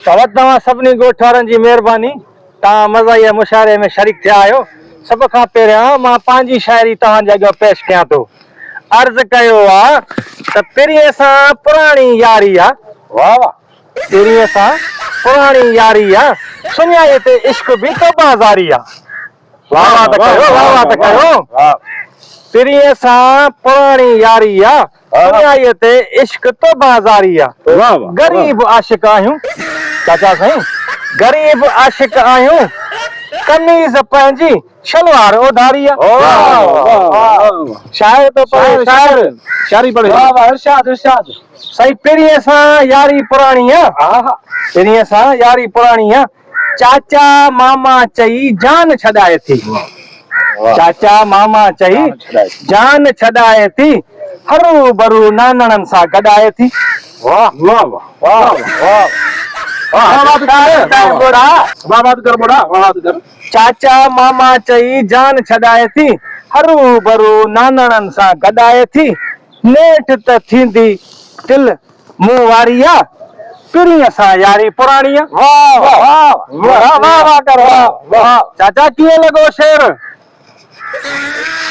तव्हां सभिनी ॻोठ वारनि जी महिरबानी। तव्हां मज़ाहिया मुशाइरे में शरीक थिया आहियो। सभ खां पहिरियां मां पंहिंजी शाइरी तव्हांजे अॻियां पेश कयां थो। अर्ज़ कयो आहे त पिरीअ सां पुराणी यारी आहे। वाह वाह। पिरीअ सां पुराणी यारी आहे, सुञाए ते इश्क बि तो बाज़ारी आहे। वाह वाह त कयो, वाह वाह त कयो। पिरीअ सां पुराणी यारी आहे, सुञाए ते इश्क तो बाज़ारी आहे। गरीब आशिक आहियूं चाचा साईं, गरीब आशिक आहियूं, कमीज़ पंहिंजी शलवार उधारी आहे। शायर तो पढ़े, शायर शायरी पढ़े। वाह वाह, इरशाद इरशाद। सही, पिरीअ सां यारी पुराणी आहे, पिरीअ सां यारी पुराणी आहे, चाचा मामा चई जान छॾाए थी। चाचा मामा चई जान छॾाए थी, हरू भरू नानणनि सां गॾाए थी। वाह वाह वाह वाह। चाचा मामा चई जान छॾाए थी, हरू भरू नानणनि सां गॾाए थी, नेठ त थींदी दिल मुंहुं वारी आहे, पिरीअ सां यारी पुराणी आहे। वाह वाह वाह वाह वाह कर वाह। चाचा कीअं लॻो शेर?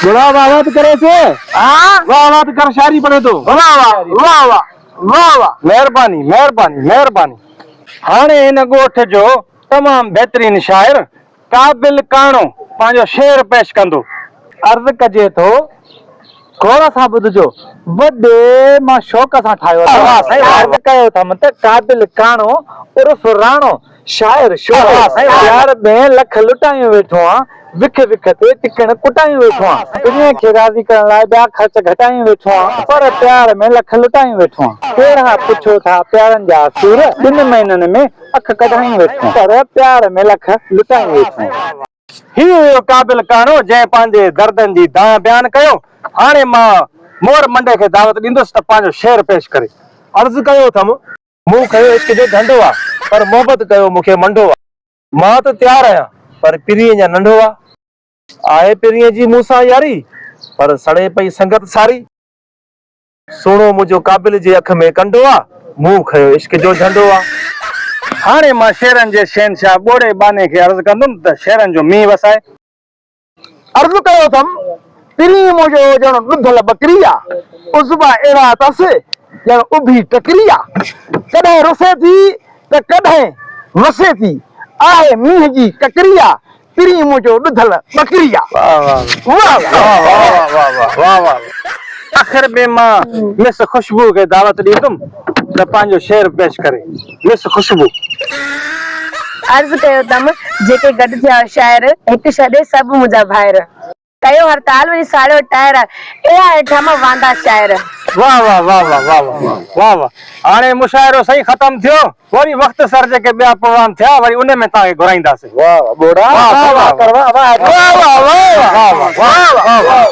बुढ़ा वाह वाह करे थो। वाह वाह कर, शायरी पढ़े थो। वाह वाह वाह वाह वाह वाह, महिरबानी महिरबानी महिरबानी। हाणे हिन ॻोठ जो तमामु बहितरीन शाइर काबिल काणो पंहिंजो शेर पेश कंदो। अर्ज़ कजे थो, गौर सां ॿुधजो, वॾे मां शौक़ सां ठाहियो। अर्ज़ कयो अथमि त काबिल काणो उर्फ राणो शाइर प्यार में लख लुटायूं वेठो आहियां, विख विख ते टिकण कुटायूं वेठो आहियां, दुनिया खे राज़ी करण लाइ ॿिया ख़र्च घटायूं वेठो आहियां, पर प्यार में लख लुटायूं वेठो आहियां। कहिड़ा पुछो था प्यारनि जा सूर, 2 महीननि में अख कढायूं वेठो, पर प्यार में लख लुटायूं वेठो। हीउ काबिल काणो जंहिं पंहिंजे दर्दनि जी दां बयानु कयो। हाणे मां मोर मंडे खे दावत ॾींदुसि त पंहिंजो शेर पेश करे। अर्ज़ कयो अथमि, मूं कयो इश्क जो धंधो आहे, पर मोहबत कयो मूंखे मंडो आहे। मां त तयारु आहियां, पर पिरीअ जा नंढो आहे पिरीअ जी मूंसां यारी, पर सड़े पई संगत सारी। सुहिणो मुंहिंजो काबिल जे अख में कंडो आहे, मूं खयो इश्क जो झंडो आहे। हाणे मां शेरनि जे शहनशाह ॿोड़े बाने खे अर्ज़ कंदुमि त शेरनि जो मींहुं वसाए। अर्ज़ कयो अथमि, पिरीअ मुंहिंजो ॼण ॾुधल बकरी आहे, उज़वा अहिड़ा अथसि ॼण उभी टकरी आहे, कॾहिं रुसे थी त कॾहिं वसे थी, आहे मींहं जी ककरी आहे, पिरीअ मुंहिंजो ॾुधल बकरी आहे। वाह वाह वाह वाह। आख़िर में मां मिस खुशबू खे दावत ॾींदुमि त पंहिंजो शेर पेश करे। मिस खुशबू। अर्ज़ कयो अथमि, जेके गॾु थिया शाइर, हिकु छॾे सभु मुंहिंजा भाइर, कयो हड़ताल वरी साड़ियो टायर, अहिड़ा हेठा मां वांदा शाइर। वाह वाह वाह वाह वाह वाह वाह। हाणे मुशाइरो सही ख़तम थियो, वरी वक़्त सर जेके ॿिया प्रोग्राम थिया वरी उन में तव्हांखे घुराईंदासीं। वाह वाह।